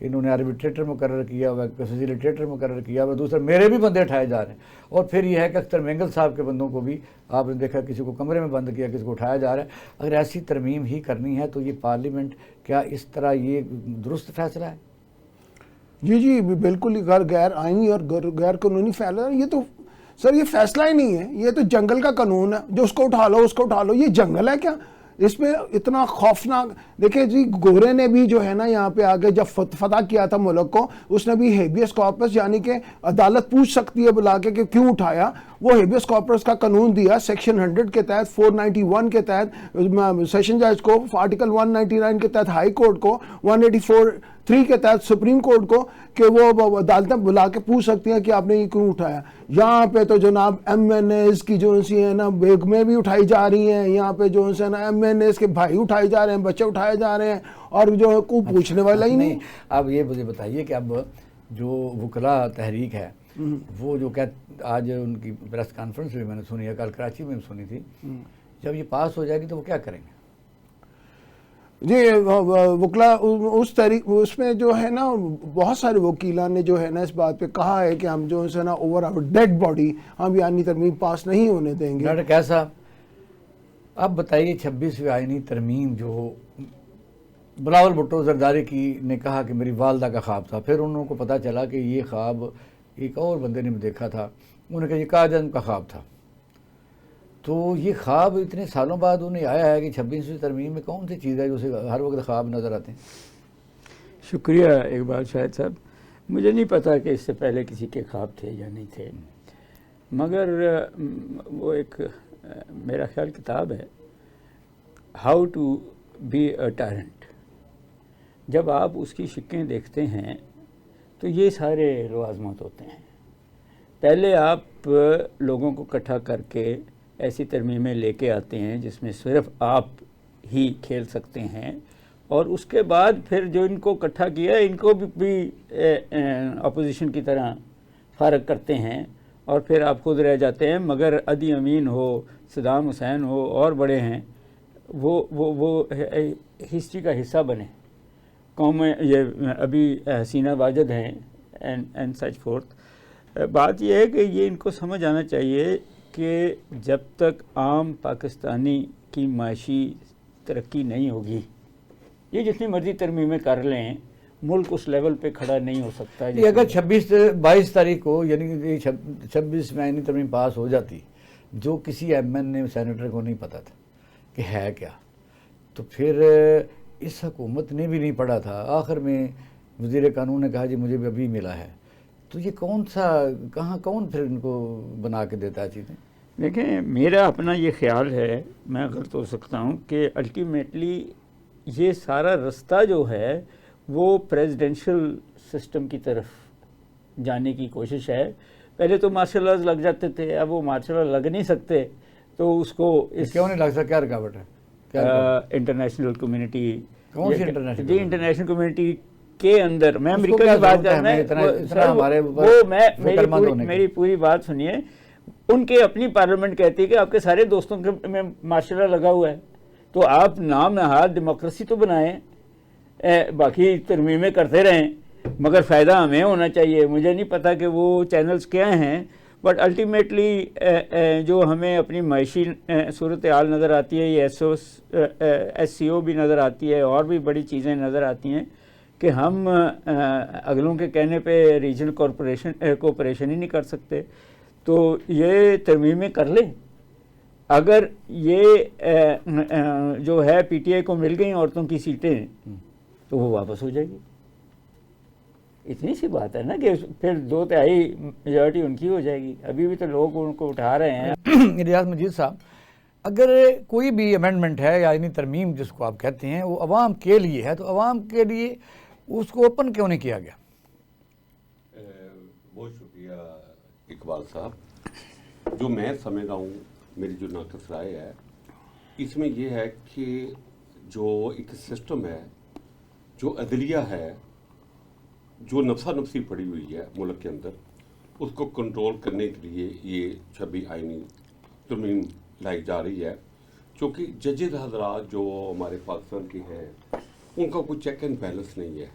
انہوں نے آربیٹریٹر مقرر کیا ہوا ہے, فیسیلیٹیٹر مقرر کیا ہوا ہے, دوسرا میرے بھی بندے اٹھائے جا رہے ہیں. اور پھر یہ ہے کہ اختر مینگل صاحب کے بندوں کو بھی آپ نے دیکھا کسی کو کمرے میں بند کیا, کسی کو اٹھایا جا رہا ہے. اگر ایسی ترمیم ہی کرنی ہے تو یہ پارلیمنٹ کیا اس طرح یہ درست فیصلہ ہے؟ جی بالکل غیر آئینی اور غیر قانونی فیصلہ ہے. یہ تو سر یہ فیصلہ ہی نہیں ہے, یہ تو جنگل کا قانون ہے, جو اس کو اٹھا لو اس کو اٹھا لو. یہ جنگل ہے کیا؟ اس پہ اتنا خوفناک. دیکھیں جی گورے نے بھی جو ہے نا یہاں پہ آگے جب فتح کیا تھا ملک کو, اس نے بھی ہیبیس کارپس یعنی کہ عدالت پوچھ سکتی ہے بلا کے کہ کیوں اٹھایا, وہ ہیبیس کارپس کا قانون دیا سیکشن 100 کے تحت, 491 کے تحت سیشن جج کو, آرٹیکل 199 کے تحت ہائی کورٹ کو, 184(3) کے تحت سپریم کورٹ کو, کہ وہ عدالتیں بلا کے پوچھ سکتی ہیں کہ آپ نے یہ کیوں اٹھایا. یہاں پہ تو جناب ایم این ایز کی جو سی ہیں نا بیگمیں بھی اٹھائی جا رہی ہیں, یہاں پہ جو ہے نا ایم این ایز کے بھائی اٹھائے جا رہے ہیں, بچے اٹھائے جا رہے ہیں, اور جو ہے کوئی پوچھنے والا ہی نہیں. اب یہ مجھے بتائیے کہ اب جو وکلا تحریک ہے وہ جو آج ان کی پریس کانفرنس بھی میں نے سنی ہے, کل کراچی میں سنی تھی, جب یہ پاس ہو جائے گی تو وہ کیا کریں گے؟ جی وکلا اس تحریک اس میں جو ہے نا بہت سارے وکیلان نے جو ہے نا اس بات پہ کہا ہے کہ ہم جو ہے نا اوور آور ڈیڈ باڈی ہم آئینی ترمیم پاس نہیں ہونے دیں گے. ڈاکٹر کیس صاحب اب بتائیے 26ویں آئینی ترمیم جو بلاول بھٹو زرداری کی نے کہا کہ میری والدہ کا خواب تھا, پھر انہوں کو پتہ چلا کہ یہ خواب ایک اور بندے نے دیکھا تھا, انہوں نے کہا یہ قائد اعظم کا خواب تھا. تو یہ خواب اتنے سالوں بعد انہیں آیا ہے کہ 26ویں ترمیم میں کون سی چیز ہے جو اسے ہر وقت خواب نظر آتے ہیں؟ شکریہ اقبال شاہد صاحب. مجھے نہیں پتا کہ اس سے پہلے کسی کے خواب تھے یا نہیں تھے, مگر وہ ایک میرا خیال کتاب ہے how to be a tyrant. جب آپ اس کی شکیں دیکھتے ہیں تو یہ سارے لوازمات ہوتے ہیں. پہلے آپ لوگوں کو اکٹھا کر کے ایسی ترمیمیں لے کے آتے ہیں جس میں صرف آپ ہی کھیل سکتے ہیں, اور اس کے بعد پھر جو ان کو اکٹھا کیا ان کو بھی اپوزیشن کی طرح فارغ کرتے ہیں, اور پھر آپ خود رہ جاتے ہیں. مگر عدی امین ہو, صدام حسین ہو, اور بڑے ہیں, وہ ہسٹری کا حصہ بنے. قوم یہ ابھی حسینہ واجد ہیں اینڈ سچ فورتھ. بات یہ ہے کہ یہ ان کو سمجھ آنا چاہیے کہ جب تک عام پاکستانی کی معاشی ترقی نہیں ہوگی, یہ جتنی مرضی ترمیمیں کر لیں, ملک اس لیول پہ کھڑا نہیں ہو سکتا. اگر 22 تاریخ کو یعنی 26 میں آئینی ترمیم پاس ہو جاتی جو کسی ایم این اے سینیٹر کو نہیں پتا تھا کہ ہے کیا, تو پھر اس حکومت نے بھی نہیں پڑھا تھا, آخر میں وزیر قانون نے کہا جی مجھے بھی ابھی ملا ہے, تو یہ کون پھر ان کو بنا کے دیتا ہے چیزیں؟ دیکھیں میرا اپنا یہ خیال ہے, میں غلط ہو سکتا ہوں, کہ الٹیمیٹلی یہ سارا رستہ جو ہے وہ پریزیڈنشل سسٹم کی طرف جانے کی کوشش ہے. پہلے تو مارشل لاز لگ جاتے تھے, اب وہ مارشل لاز لگ نہیں سکتے, تو اس کو کیوں نہیں لگ سکتا؟ کیا رکاوٹ ہے؟ International community. کون سی انٹرنیشنل؟ جی انٹرنیشنل کمیونٹی کے اندر, میں امریکہ کی بات کر رہا ہوں, میری پوری بات سنیے. ان کے اپنی پارلیمنٹ کہتی ہے کہ آپ کے سارے دوستوں میں مارشل لا لگا ہوا ہے, تو آپ نام نہاد ڈیموکریسی تو بنائیں, باقی ترمیمیں کرتے رہیں, مگر فائدہ ہمیں ہونا چاہیے. مجھے نہیں پتا کہ وہ چینلز کیا ہیں, بٹ الٹیمیٹلی جو ہمیں اپنی معاشی صورتحال نظر آتی ہے, یہ ایس سی او بھی نظر آتی ہے, اور بھی بڑی چیزیں نظر آتی ہیں کہ ہم اگلوں کے کہنے پہ ریجنل کوپریشن ہی نہیں کر سکتے. تو یہ ترمیمیں کر لیں. اگر یہ جو ہے پی ٹی آئی کو مل گئیں عورتوں کی سیٹیں, تو وہ واپس ہو جائے گی. اتنی سی بات ہے نا کہ پھر 2/3 میجورٹی ان کی ہو جائے گی. ابھی بھی تو لوگ ان کو اٹھا رہے ہیں. ریاض مجید صاحب, اگر کوئی بھی امینڈمنٹ ہے یا یعنی ترمیم جس کو آپ کہتے ہیں وہ عوام کے لیے ہے, تو عوام کے لیے اس کو اوپن کیوں نہیں کیا گیا؟ بہت شکریہ اقبال صاحب. جو میں سمجھ رہا ہوں, میری جو ناقص رائے ہے اس میں یہ ہے کہ جو ایک سسٹم ہے, جو عدلیہ ہے, جو نفسا نفسی پڑی ہوئی ہے ملک کے اندر, اس کو کنٹرول کرنے کے لیے یہ 26 آئینی ترمیم لائی جا رہی ہے. چونکہ ججز حضرات جو ہمارے پاکستان کے ہیں ان کا کوئی چیک اینڈ بیلنس نہیں ہے.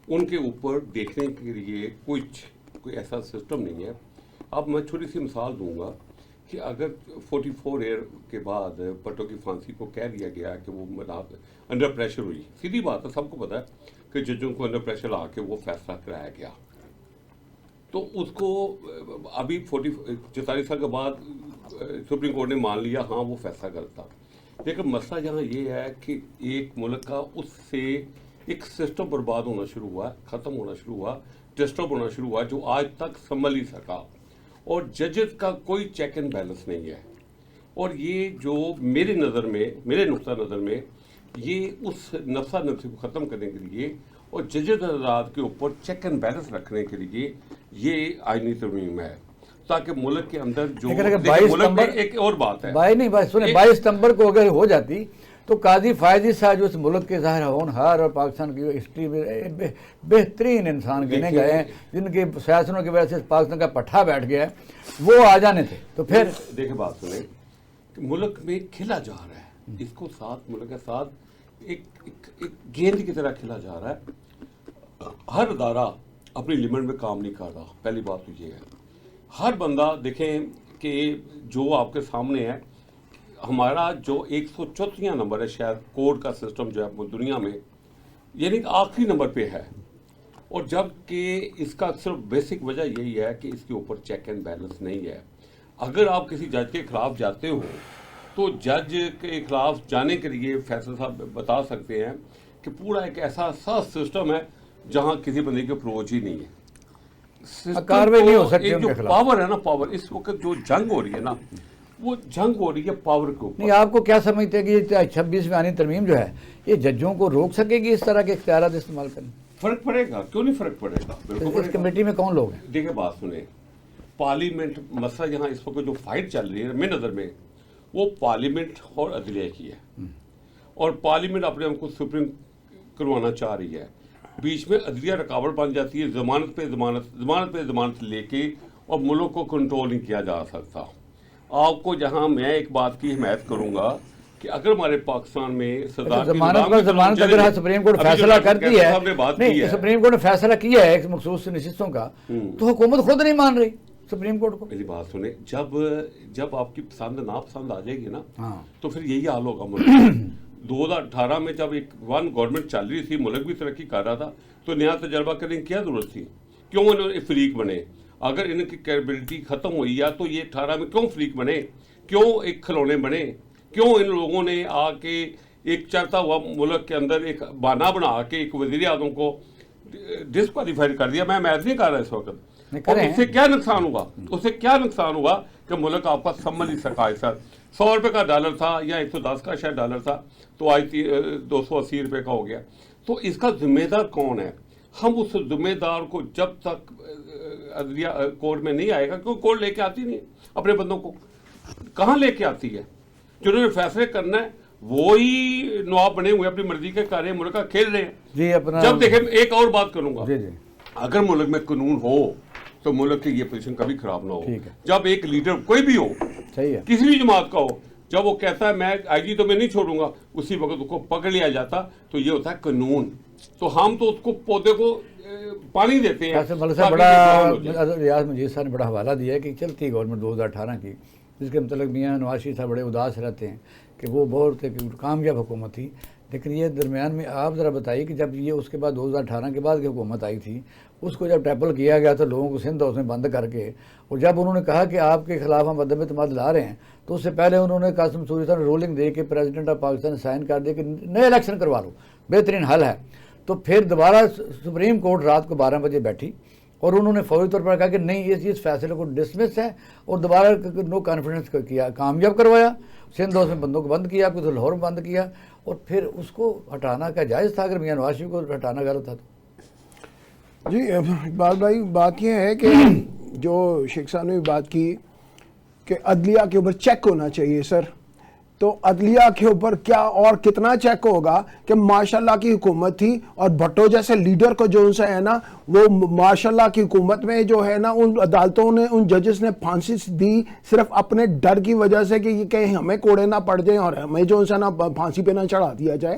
ان کے اوپر دیکھنے کے لیے کوئی ایسا سسٹم نہیں ہے. اب میں چھوٹی سی مثال دوں گا کہ اگر 44 ایئر کے بعد بھٹو کی پھانسی کو کہہ دیا گیا کہ وہ انڈر پریشر ہوئی، سیدھی بات ہے، سب کو پتا ہے کہ ججوں کو انڈر پریشر آ کے وہ فیصلہ کرایا گیا، تو اس کو ابھی 44 سال کے بعد سپریم کورٹ نے مان لیا ہاں وہ فیصلہ غلط تھا. لیکن مسئلہ یہاں یہ ہے کہ ایک ملک کا اس سے ایک سسٹم برباد ہونا شروع ہوا، ختم ہونا شروع ہوا، ڈسٹرب ہونا شروع ہوا، جو آج تک سنبھل نہیں سکا، اور ججز کا کوئی چیک اینڈ بیلنس نہیں ہے. اور یہ جو میرے نقطہ نظر میں یہ اس نفسا نفسی کو ختم کرنے کے لیے اور ججز حضرات کے اوپر چیک اینڈ بیلنس رکھنے کے لیے یہ آئینی ترمیم ہے، تاکہ ملک کے اندر جو ملک میں ایک اور بات ہے 22 ستمبر کو اگر ہو جاتی تو قاضی فائزی صاحب جو اس ملک کے ظاہر ہونہار اور پاکستان کی ہسٹری میں بہترین انسان گنے گئے ہیں، جن کے سیاستوں کی وجہ سے پاکستان کا پٹھا بیٹھ گیا ہے، وہ آ جانے تھے. تو پھر دیکھیں بات سنیں کہ ملک میں کھلا جا رہا ہے، اس کو ساتھ ملک کے ساتھ ایک گیند کی طرح کھلا جا رہا ہے. ہر ادارہ اپنی لمٹ میں کام نہیں کر رہا، پہلی بات تو یہ ہے. ہر بندہ دیکھیں کہ جو آپ کے سامنے ہے، ہمارا جو 134 نمبر ہے شاید کوڈ کا سسٹم جو ہے دنیا میں، یعنی کہ آخری نمبر پہ ہے، اور جب کہ اس کا صرف بیسک وجہ یہی ہے کہ اس کے اوپر چیک اینڈ بیلنس نہیں ہے. اگر آپ کسی جج کے خلاف جاتے ہو تو جج کے خلاف جانے کے لیے فیصل صاحب بتا سکتے ہیں کہ پورا ایک ایسا سسٹم ہے جہاں کسی بندے کی اپروچ ہی نہیں ہے، کاروائی نہیں ہو سکتی. جو پاور ہے نا، پاور اس وقت جو جنگ ہو رہی ہے نا، وہ جنگ ہو رہی ہے پاور کے اوپر. نہیں، آپ کو کیا سمجھتے ہیں کہ یہ 26ویں آئینی ترمیم جو ہے یہ ججوں کو روک سکے گی اس طرح کے اختیارات استعمال کرنے؟ فرق پڑے گا، کیوں نہیں فرق پڑے گا، بالکل اس کمیٹی میں کون لوگ ہیں؟ دیکھیں بات سنیں، پارلیمنٹ مسئلہ یہاں اس وقت جو فائٹ چل رہی ہے میری نظر میں وہ پارلیمنٹ اور عدلیہ کی ہے، اور پارلیمنٹ اپنے آپ کو سپریم کروانا چاہ رہی ہے، بیچ میں عدلیہ رکاوٹ بن جاتی ہے، ضمانت پہ ضمانت لے کے، اور ملک کو کنٹرول نہیں کیا جا سکتا. آپ کو جہاں میں ایک بات کی حمایت کروں گا کہ اگر ہمارے پاکستان میں ضمانت اگر سپریم کورٹ فیصلہ کرتی ہے، نہیں سپریم کورٹ نے فیصلہ کیا ہے ایک مخصوص نشستوں کا، تو حکومت خود نہیں مان رہی سپریم کورٹ کو. میری بات سنیں، جب آپ کی پسند ناپسند آ جائے گی نا تو پھر یہی حال ہوگا ملک. 2018 میں جب ایک گورنمنٹ چل رہی تھی، ملک بھی ترقی کر رہا تھا، تو نیا تجربہ کرنے کی کیا ضرورت تھی؟ کیوں انہوں فریق بنے؟ اگر ان کی کیپبلٹی ختم ہوئی ہے تو یہ 18 میں کیوں فریق بنے؟ کیوں ایک کھلونے بنے؟ کیوں ان لوگوں نے آ کے ایک چلتا ہوا ملک کے اندر ایک بہانہ بنا کے ایک وزیر اعظم کو ڈسکوالیفائی کر دیا؟ میں میچ نہیں کر رہا اس وقت. اور اس سے کیا نقصان ہوا کہ ملک آپ کا سنبھل نہیں سکا. اس وقت 100 روپے کا ڈالر تھا یا 110 کا شاید ڈالر تھا، تو آج 280 روپے کا ہو گیا. تو اس کا ذمہ دار کون ہے؟ ہم اس ذمہ دار کو جب تک عدلیہ کورٹ میں نہیں آئے گا، کیونکہ کورٹ لے کے آتی نہیں اپنے بندوں کو. کہاں لے کے آتی ہے؟ جنہوں نے فیصلے کرنا ہے وہی نواب بنے ہوئے اپنی مرضی کے کر رہے ہیں، ملک کا کھیل رہے ہیں. جب دیکھیں ایک اور بات کروں گا، اگر ملک میں قانون ہو تو ملک کی یہ پوزیشن کبھی خراب نہ ہو. جب ایک لیڈر کوئی بھی ہو، کسی بھی جماعت کا ہو، جب وہ کہتا ہے میں آئی جی تو میں نہیں چھوڑوں گا، اسی وقت اس کو پکڑ لیا جاتا. تو یہ ہوتا ہے قانون. تو ہم تو اس کو پودے کو پانی دیتے ہیں. ریاض مجید صاحب نے بڑا حوالہ دیا ہے کہ چلتی گورنمنٹ 2018 کی، جس کے متعلق میاں نواز شریف صاحب بڑے اداس رہتے ہیں کہ وہ بہت کامیاب حکومت تھی. لیکن یہ درمیان میں آپ ذرا بتائیے کہ جب یہ اس کے بعد 2018 کے بعد کی حکومت آئی تھی، اس کو جب ٹیپل کیا گیا تھا لوگوں کو سندھ ہاؤس میں بند کر کے، اور جب انہوں نے کہا کہ آپ کے خلاف ہم عدم اعتماد لا رہے ہیں، تو اس سے پہلے انہوں نے قاسم سوری صاحب نے رولنگ دے کے پریزیڈنٹ آف پاکستان نے سائن کر دیا کہ نئے الیکشن کروا لو، بہترین حل ہے. تو پھر دوبارہ سپریم کورٹ رات کو 12 بجے بیٹھی اور انہوں نے فوری طور پر کہا کہ نہیں، اس فیصلے کو ڈسمس ہے، اور دوبارہ نو کانفیڈنس کیا، کامیاب کروایا. سندھ ہاؤس میں بندوں کو بند کیا، کچھ لاہور میں بند کیا، اور پھر اس کو ہٹانا کا جائز تھا اگر میاں نواز شریف کو ہٹانا غلط تھا تو. جی اقبال بھائی، بات یہ ہے کہ جو شیخ صاحب نے بھی بات کی کہ عدلیہ کے اوپر چیک ہونا چاہیے. سر تو عدلیہ کے اوپر کیا اور کتنا چیک ہوگا کہ ماشاءاللہ کی حکومت تھی، اور بھٹو جیسے لیڈر کو جو ان سے ہے نا، وہ ماشاءاللہ کی حکومت میں جو ہے نا ان عدالتوں نے، ان ججز نے پھانسی دی صرف اپنے ڈر کی وجہ سے کہ یہ کہیں ہمیں کوڑے نہ پڑ جائیں اور ہمیں جو ان سے نا پھانسی پہ نہ چڑھا دیا جائے.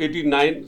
89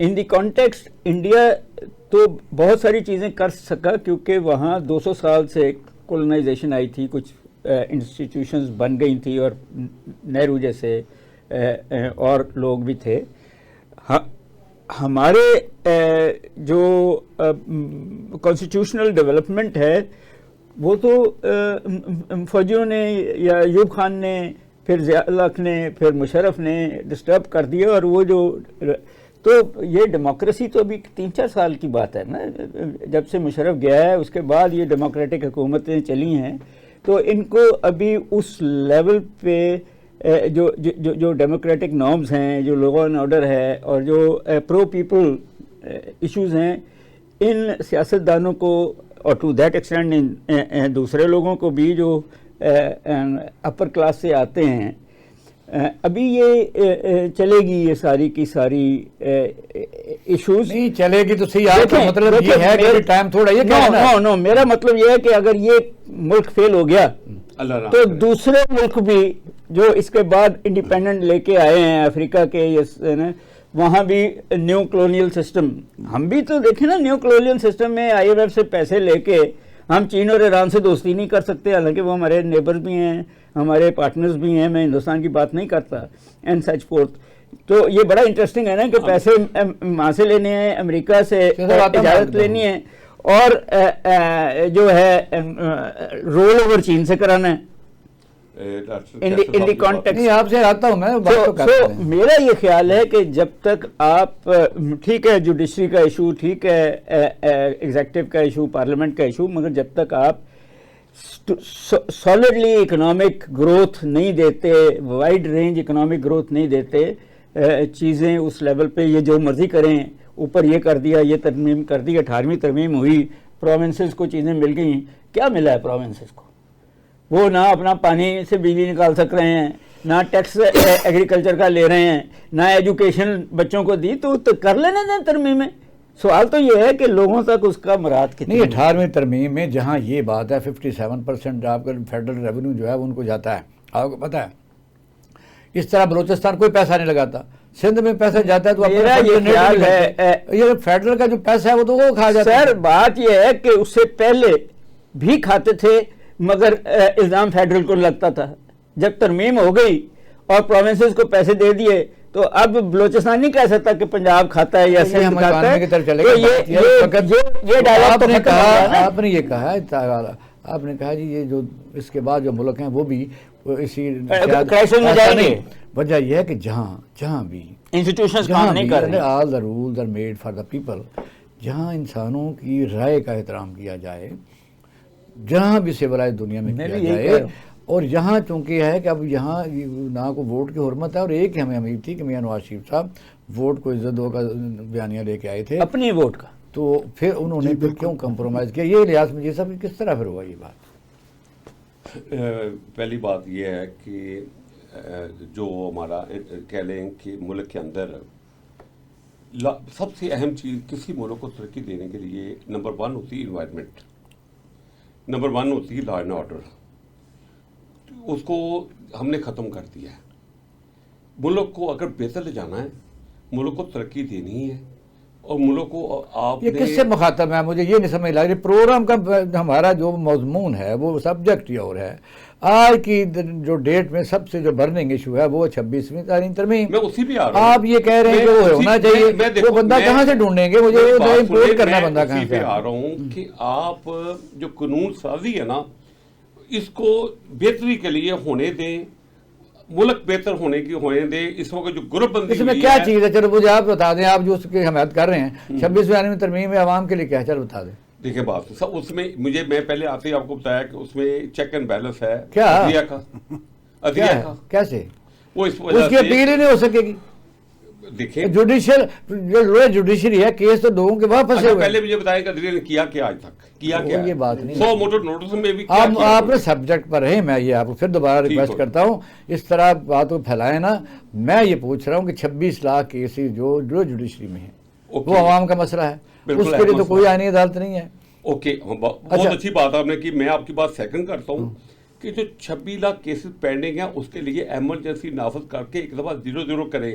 ان دی کانٹیکسٹ انڈیا تو بہت ساری چیزیں کر سکا کیونکہ وہاں 200 سال سے کولونائزیشن آئی تھی, کچھ انسٹیٹیوشنز بن گئی تھی, اور نہرو جیسے اور لوگ بھی تھے. ہمارے جو کانسٹیٹیوشنل ڈیولپمنٹ ہے وہ تو فوجیوں نے یا ایوب خان نے, پھر ضیاء الحق نے, پھر مشرف نے ڈسٹرب کر دیا. اور وہ جو تو یہ ڈیموکریسی تو ابھی 3-4 سال کی بات ہے نا, جب سے مشرف گیا ہے اس کے بعد یہ ڈیموکریٹک حکومتیں چلی ہیں. تو ان کو ابھی اس لیول پہ جو ڈیموکریٹک نارمز ہیں, جو لا اینڈ آرڈر ہے, اور جو پرو پیپل ایشوز ہیں, ان سیاستدانوں کو, اور ٹو دیٹ ایکسٹینڈ دوسرے لوگوں کو بھی جو اپر کلاس سے آتے ہیں, ابھی یہ چلے گی یہ ساری کی ساری ایشوز. نہیں چلے گی تو صحیح, آپ کا مطلب یہ ہے کہ ٹائم تھوڑا یہ کہنا. نو میرا مطلب یہ ہے کہ اگر یہ ملک فیل ہو گیا تو دوسرے ملک بھی جو اس کے بعد انڈیپینڈنٹ لے کے آئے ہیں افریقہ کے, وہاں بھی نیو کلونیل سسٹم, ہم بھی تو دیکھیں نا نیو کلونیل سسٹم میں IMF سے پیسے لے کے ہم چین اور ایران سے دوستی نہیں کر سکتے, حالانکہ وہ ہمارے نیبرز بھی ہیں, ہمارے پارٹنرز بھی ہیں. میں ہندوستان کی بات نہیں کرتا اینڈ سچ فورتھ. تو یہ بڑا انٹرسٹنگ ہے نا کہ پیسے وہاں سے لینے ہیں, امریکہ سے اجازت لینی ہے, اور جو ہے رول اوور چین سے کرانا ہے. ان دی کانٹیکسٹ آپ سے آتا ہوں میں. میرا یہ خیال ہے کہ جب تک آپ, ٹھیک ہے جوڈیشری کا ایشو, ٹھیک ہے ایگزیکٹو کا ایشو, پارلیمنٹ کا ایشو, مگر جب تک آپ سالڈلی اکنامک گروتھ نہیں دیتے, وائڈ رینج اکنامک گروتھ نہیں دیتے, چیزیں اس لیول پہ یہ جو مرضی کریں, اوپر یہ کر دیا, یہ ترمیم کر دی, 18ویں ترمیم ہوئی, پروونسز کو چیزیں مل گئیں. کیا ملا ہے پروونسز کو؟ وہ نہ اپنا پانی سے بجلی نکال سک رہے ہیں, نہ ٹیکس ایگریکلچر کا لے رہے ہیں, نہ ایجوکیشن بچوں کو دی. تو کر لینا دیں ترمیم میں. سوال تو یہ ہے کہ لوگوں تک اس کا مراد کتنی. نہیں 18ویں ترمیم میں جہاں یہ بات ہے 57% آپ کا فیڈرل ریونیو جو ہے ان کو جاتا ہے, آپ کو پتہ ہے. اس طرح بلوچستان کوئی پیسہ نہیں لگاتا, سندھ میں پیسہ جاتا ہے تو میرا یہ خیال ہے یہ فیڈرل کا جو پیسہ ہے وہ تو وہ کھا جاتا ہے. سر بات یہ ہے کہ اس سے پہلے بھی کھاتے تھے, مگر الزام فیڈرل کو لگتا تھا. جب ترمیم ہو گئی اور پروونسز کو پیسے دے دیے تو اب بلوچستان نہیں کہہ سکتا کہ پنجاب کھاتا ہے یا سندھ کھاتا ہے. یہ ڈائلاگ تو آپ نے یہ کہا, آپ نے کہا جی یہ جو اس کے بعد جو ملک ہیں وہ بھی اسی کرائسس میں جائیں گے. وجہ یہ ہے کہ جہاں بھی انسٹیٹیوشنز کام نہیں کر رہے, all the rules are made for the people, جہاں انسانوں کی رائے کا احترام کیا جائے, جہاں بھی سیولائز دنیا میں کیا جائے, اور یہاں چونکہ ہے کہ اب یہاں نہ کو ووٹ کی حرمت ہے, اور ایک ہی ہمیں امید تھی کہ میاں نواز شریف صاحب ووٹ کو عزت دو کا بیانیہ لے کے آئے تھے اپنی ووٹ کا, تو پھر انہوں نے پھر کیوں کمپرومائز کیا. یہ ریاض مجید صاحب کس طرح پھر ہوا یہ بات؟ پہلی بات یہ ہے کہ جو ہمارا کہہ لیں کہ ملک کے اندر سب سے اہم چیز کسی ملک کو ترقی دینے کے لیے نمبر 1 ہوتی ہے انوائرمنٹ, نمبر 1 ہوتی ہے لا اینڈ آرڈر. اس کو ہم نے ختم کر دیا ہے. ملک کو اگر بہتر لے جانا ہے, ملک کو ترقی دینی ہے, اور ملک کو آپ یہ کس سے مخاطب ہے مجھے یہ نہیں سمجھ لگ رہی. پروگرام کا ہمارا جو مضمون ہے وہ سبجیکٹ ہی اور ہے. آج کی جو ڈیٹ میں سب سے جو برننگ ایشو ہے وہ 26ویں ترمیم. میں اسی بھی آ رہا ہوں. آپ یہ کہہ رہے ہیں کہ وہ ہونا چاہیے, وہ بندہ کہاں سے ڈھونڈیں گے؟ مجھے امپورٹ کرنا بندہ کہاں سے. آ رہا ہوں کہ آپ جو قانون سازی ہے نا, اس کو بہتری کے لیے ہونے دیں, ملک بہتر ہونے دیں. اس وقت جو گروپ بندی اس میں کیا چیز ہے, چلو مجھے آپ بتا دیں, آپ جو اس کی حمایت کر رہے ہیں 26ویں ترمیم میں عوام کے لیے کیا ہے, چلو بتا دیں. دیکھیں بات اس میں میں پہلے آتے ہی آپ کو بتایا کہ اس میں چیک اینڈ بیلنس ہے. کیا عدلیہ کا کیسے وہ اس کی اپیل ہی نہیں ہو سکے گی. دیکھیں جوڈیشری ہے, کیس تو لوگوں کے وہاں پھنسے ہوئے. پہلے مجھے بتائیں کہ عدلیہ نے کیا آج تک کیا یہ بات نہیں. 100 موٹر نوٹس میں بھی آپ نے سبجیکٹ پر رہے. میں یہ آپ کو پھر دوبارہ ریکویسٹ کرتا ہوں, اس طرح بات کو پھیلائے نا. میں یہ پوچھ رہا ہوں کہ 26 لاکھ کیسز جو جوڈیشری میں ہیں وہ عوام کا مسئلہ ہے, اس کے لیے تو کوئی آئینی عدالت نہیں ہے. اوکے, بہت اچھی بات آپ نے کی. میں آپ کی بات سیکنڈ کرتا ہوں کہ جو 26 لاکھ کیسز پینڈنگ ہیں اس کے لیے ایمرجنسی نافذ کر کے ایک دفعہ 0 کریں,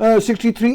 63A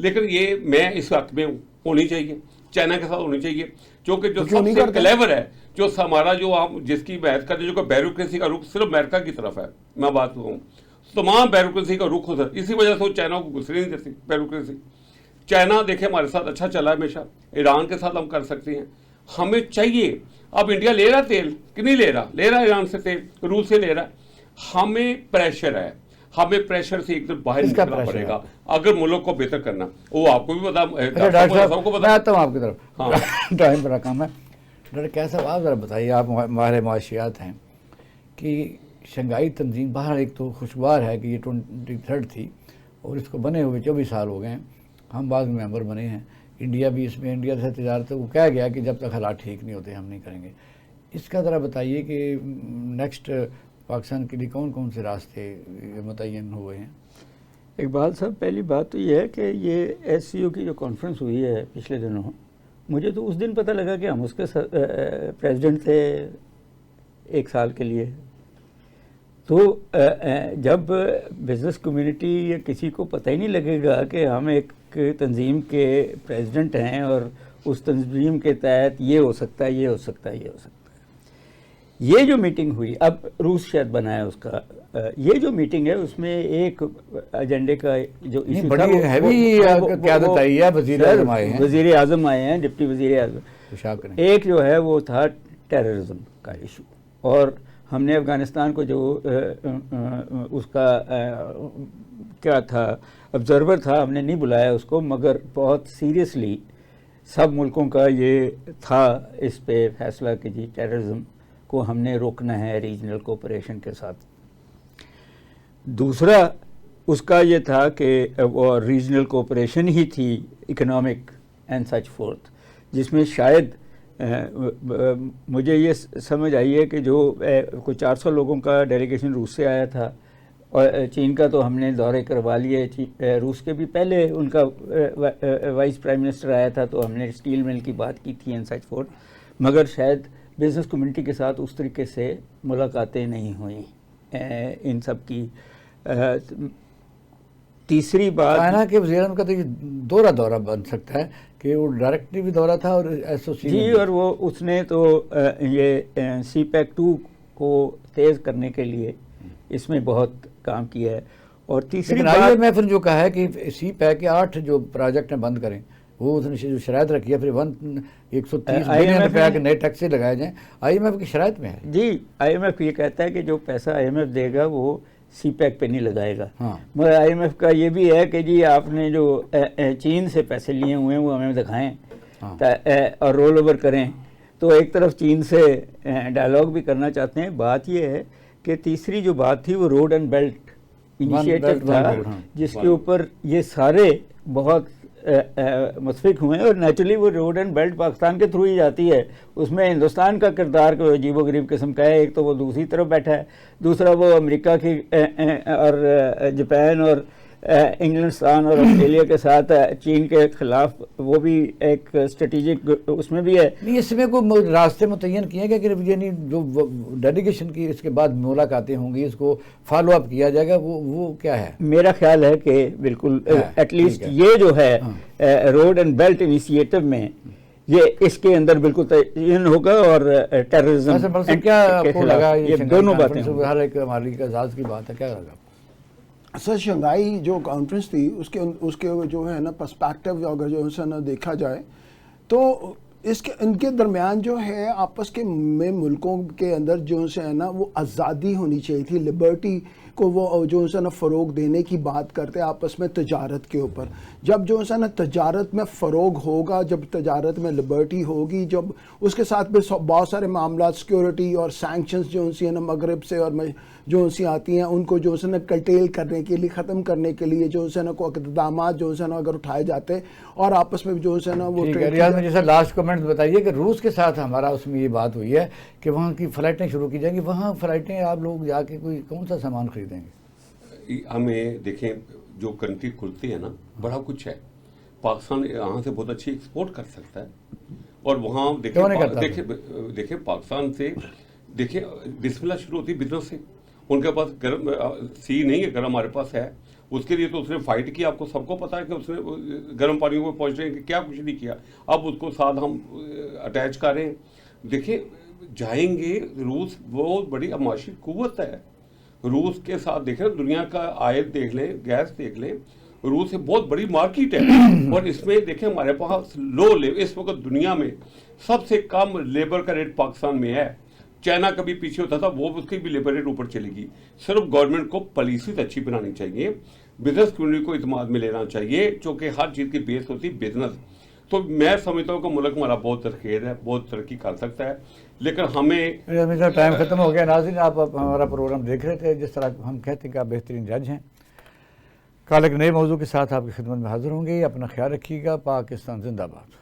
لیکن یہ میں اس وقت میں ہونی چاہیے، چائنا کے ساتھ ہونی چاہیے، کیونکہ جو کیوں سب نہیں سے کرتے؟ کلیور ہے، جو ہمارا جو ہم جس کی بحث کرتے ہیں، جو کہ بیوروکریسی کا رخ صرف امریکہ کی طرف ہے، میں بات کروں تمام بیوروکریسی کا رخ ادھر، اسی وجہ سے وہ چائنا کو گھسنے نہیں دیتی بیوروکریسی۔ چائنا دیکھیں ہمارے ساتھ اچھا چلا ہے ہمیشہ، ایران کے ساتھ ہم کر سکتے ہیں، ہمیں چاہیے۔ اب انڈیا لے رہا تیل کہ نہیں لے رہا، لے رہا ایران سے تیل، روس سے لے رہا، ہمیں پریشر ہے، ہمیں پریشر سے ایک دم باہر کس کا نکلنا پریشر پڑے ہے؟ گا اگر ملک کو بہتر کرنا۔ وہ آپ کو بھی پتا، اچھا ڈاکٹر سب صاحب کو میں پتا۔ آتا ہوں آپ کی طرف، ہاں۔ ٹائم بڑا کم ہے۔ ڈاکٹر کیسا صاحب آپ ذرا بتائیے، آپ ماہر معاشیات ہیں، کہ شنگھائی تنظیم باہر ایک تو خوشگوار ہے کہ یہ 23 تھی اور اس کو بنے ہوئے 24 سال ہو گئے ہیں، ہم بعد میں ممبر بنے ہیں، انڈیا بھی اس میں، انڈیا سے تجارت وہ کہہ گیا کہ جب تک حالات ٹھیک نہیں ہوتے ہم نہیں کریں گے۔ اس کا ذرا بتائیے کہ نیکسٹ پاکستان کے لیے کون کون سے راستے متعین ہوئے ہیں؟ اقبال صاحب، پہلی بات تو یہ ہے کہ یہ ایس سی او کی جو کانفرنس ہوئی ہے پچھلے دنوں، مجھے تو اس دن پتہ لگا کہ ہم اس کے پریزیڈنٹ تھے 1 سال کے لیے۔ تو جب بزنس کمیونٹی یا کسی کو پتہ ہی نہیں لگے گا کہ ہم ایک تنظیم کے پریزیڈنٹ ہیں اور اس تنظیم کے تحت یہ ہو سکتا ہے، یہ ہو سکتا ہے، یہ ہو سکتا ہے۔ یہ جو میٹنگ ہوئی، اب روس شاید بنایا اس کا، یہ جو میٹنگ ہے اس میں ایک ایجنڈے کا جو ایشو تھا، بڑی ہیوی قیادت آئی ہے، وزیر اعظم آئے ہیں، وزیر اعظم آئے ہیں، ڈپٹی وزیر اعظم۔ ایک جو ہے وہ تھا ٹیررزم کا ایشو، اور ہم نے افغانستان کو جو اس کا کیا تھا آبزرور تھا، ہم نے نہیں بلایا اس کو، مگر بہت سیریسلی سب ملکوں کا یہ تھا اس پہ فیصلہ کہ جی ٹیررزم کو ہم نے روکنا ہے ریجنل کوپریشن کے ساتھ۔ دوسرا اس کا یہ تھا کہ وہ ریجنل کوپریشن ہی تھی، اکنامک اینڈ سچ فورتھ، جس میں شاید مجھے یہ سمجھ آئی ہے کہ جو کوئی 400 لوگوں کا ڈیلیگیشن روس سے آیا تھا، اور چین کا تو ہم نے دورے کروا لیے، روس کے بھی پہلے ان کا وائس پرائم منسٹر آیا تھا تو ہم نے اسٹیل مل کی بات کی تھی اینڈ سچ فورتھ، مگر شاید بزنس کمیونٹی کے ساتھ اس طریقے سے ملاقاتیں نہیں ہوئیں ان سب کی۔ تیسری بات، چائنا کے وزیر اعظم کا تو یہ دورہ بن سکتا ہے کہ وہ ڈائریکٹلی بھی دورہ تھا اور ایسوسیشن جی، اور وہ اس نے تو یہ سی پیک 2 کو تیز کرنے کے لیے اس میں بہت کام کیا ہے۔ اور تیسری آئی بات، ایم ایف نے جو کہا ہے کہ سی پیک کے 8 جو پروجیکٹ ہیں بند کریں، وہ اس نے جو شرائط رکھی ہے، پھر 130 بلین روپے کے نئے ٹیکسیں لگائے جائیں، آئی ایم ایف کی شرائط میں ہے۔ جی آئی ایم ایف یہ کہتا ہے کہ جو پیسہ آئی ایم ایف دے گا وہ سی پیک پہ نہیں لگائے گا، ہاں، مگر آئی ایم ایف کا یہ بھی ہے کہ جی آپ نے جو چین سے پیسے لیے ہوئے ہیں وہ ہمیں دکھائیں اور رول اوور کریں۔ تو ایک طرف چین سے ڈائلاگ بھی کرنا چاہتے ہیں۔ بات یہ ہے کہ تیسری جو بات تھی وہ روڈ اینڈ بیلٹ انیشیٹو تھا، جس کے اوپر یہ سارے بہت متفق ہوئے ہیں، اور نیچرلی وہ روڈ اینڈ بیلٹ پاکستان کے تھرو ہی جاتی ہے، اس میں ہندوستان کا کردار کوئی عجیب و غریب قسم کا ہے۔ ایک تو وہ دوسری طرف بیٹھا ہے، دوسرا وہ امریکہ کی اور جاپان اور انگلستان اور آسٹریلیا کے ساتھ چین کے خلاف وہ بھی ایک اسٹریٹجک اس میں بھی ہے۔ نہیں، اس میں کوئی راستے متعین کیے گئے کہ یعنی جو ڈیلیگیشن کی اس کے بعد ملاقاتیں ہوں گی، اس کو فالو اپ کیا جائے گا، وہ کیا ہے؟ میرا خیال ہے کہ بالکل ایٹ لیسٹ یہ جو ہے روڈ اینڈ بیلٹ انیشیٹو میں یہ اس کے اندر بالکل تعین ہوگا، اور ٹیررزم کیا آپ کو لگا یہ دونوں باتیں ہر ایک ہماری اعزاز کی بات ہے، کیا لگا؟ سر شنگھائی جو کانفرنس تھی اس کے جو ہے نا پرسپیکٹو اگر جو ہے نا دیکھا جائے تو ان کے درمیان جو ہے آپس کے میں ملکوں کے اندر جو ہے نا وہ آزادی ہونی چاہیے تھی، لبرٹی کو وہ جو ہے نا فروغ دینے کی بات کرتے آپس میں تجارت کے اوپر۔ جب جو ہے نا تجارت میں فروغ ہوگا، جب تجارت میں لبرٹی ہوگی، جب اس کے ساتھ بھی بہت سارے معاملات سیکیورٹی اور سینکشنز جو ہے نا مغرب سے اور جو سی آتی ہیں ان کو جو ہے نا کرٹیل کرنے کے لیے، ختم کرنے کے لیے جو ہے نا کو اقدامات جو ہے نا اگر اٹھائے جاتے اور آپس میں جو ہے نا وہ ریاض میں جیسا لاسٹ کمنٹ بتائیے کہ روس کے ساتھ ہمارا اس میں یہ بات ہوئی ہے کہ وہاں کی فلائٹیں شروع کی جائیں گی، وہاں فلائٹیں آپ لوگ جا کے کوئی کون سا سامان خریدیں گے؟ ہمیں دیکھیں جو کنٹری کھلتی ہے نا بڑا کچھ ہے، پاکستان یہاں سے بہت اچھی ایکسپورٹ کر سکتا ہے، اور وہاں دیکھیں پاکستان سے دیکھیں بسم اللہ شروع ہوتی بزنس سے، ان کے پاس گرم سی نہیں ہے، گرم ہمارے پاس ہے. اس کے لیے تو اس نے فائٹ کی. آپ کو سب کو پتا ہے کہ اس نے گرم پانیوں کو پہنچنے کہ کیا کچھ نہیں کیا. اب اس کو ساتھ ہم اٹیچ کریں. دیکھیں جائیں گے روس بہت بڑی معاشی قوت ہے. روس کے ساتھ دیکھیں دنیا کا آیت دیکھ لیں، گیس دیکھ لیں، روس ایک بہت بڑی مارکیٹ ہے. اور اس میں دیکھیں ہمارے پاس لو لیبر اس وقت دنیا میں سب سے کم لیبر کا ریٹ پاکستان میں ہے. چائنا کبھی پیچھے ہوتا تھا، وہ اس کی بھی لیبر ریٹ اوپر چلے گی. صرف گورنمنٹ کو پالیسیز اچھی بنانی چاہیے، بزنس کمیونٹی کو اعتماد میں لینا چاہیے، چونکہ ہر چیز کی بیس ہوتی ہے بزنس. تو میں سمجھتا ہوں کہ ملک ہمارا بہت ترقی ہے، بہت ترقی کر سکتا ہے، لیکن ہمیں ٹائم ختم ہو گیا. ناظرین آپ ہمارا پروگرام دیکھ رہے تھے. جس طرح ہم کہتے ہیں کہ آپ بہترین جج ہیں. کل ایک نئے موضوع کے ساتھ آپ کی خدمت میں حاضر ہوں گے. اپنا خیال رکھیے گا. پاکستان زندہ باد.